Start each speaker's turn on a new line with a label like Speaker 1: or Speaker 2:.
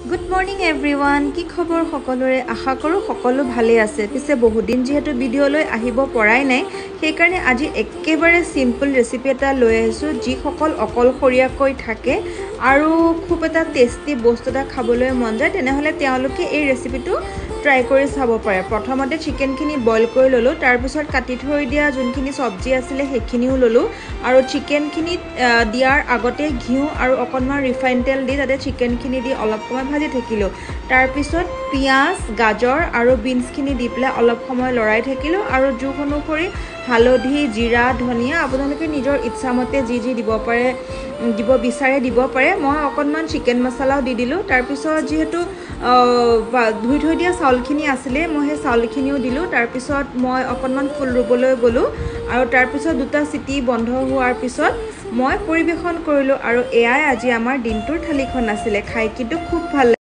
Speaker 1: good morning everyone কি খবৰ সকলোৰে আশা কৰোঁ সকলো ভালে আছে পিছে বহুত দিন যেহেতু ভিডিঅ'লৈ আহিব পৰাই নাই সেইকাৰণে আজি একেবাৰে সিম্পল ৰেচিপি এটা লৈ আহিছোঁ যিসকল অকলশৰীয়াকৈ থাকে আৰু খুব এটা টেষ্টি বস্তু এটা খাবলৈ মন যায় তেনেহ'লে তেওঁলোকে এই ৰেচিপিটো ট্ৰাই কৰি চাব পাৰে প্ৰথমতে চিকেনখিনি বইল কৰি ল'লোঁ তাৰপিছত কাটি থৈ দিয়া যোনখিনি চব্জি আছিলে সেইখিনিও ল'লোঁ আৰু চিকেনখিনি দিয়াৰ আগতে ঘিউ আৰু অকণমান ৰিফাইন তেল দি তাতে চিকেনখিনি দি অলপ সময় ভাজি থাকিলোঁ তাৰপিছত পিঁয়াজ গাজৰ আৰু বিনছখিনি দি পেলাই অলপ সময় লৰাই থাকিলোঁ আৰু জোখ অনুসৰি হালধি জিৰা ধনিয়া আপোনালোকে নিজৰ ইচ্ছামতে যি দিব পাৰে দিব বিচাৰে দিব পাৰে মই অকণমান চিকেন মছলাও দি দিলোঁ তাৰপিছত যিহেতু ধুই থৈ দিয়া চাউলখিনি আছিলে মই সেই চাউলখিনিও দিলোঁ তাৰপিছত মই অকণমান ফুল ৰুবলৈ গ'লোঁ আৰু তাৰপিছত দুটা চিটি বন্ধ হোৱাৰ পিছত মই পৰিৱেশন কৰিলোঁ আৰু এয়াই আজি আমাৰ দিনটোৰ থালিখন আছিলে খাই কিন্তু খুব ভাল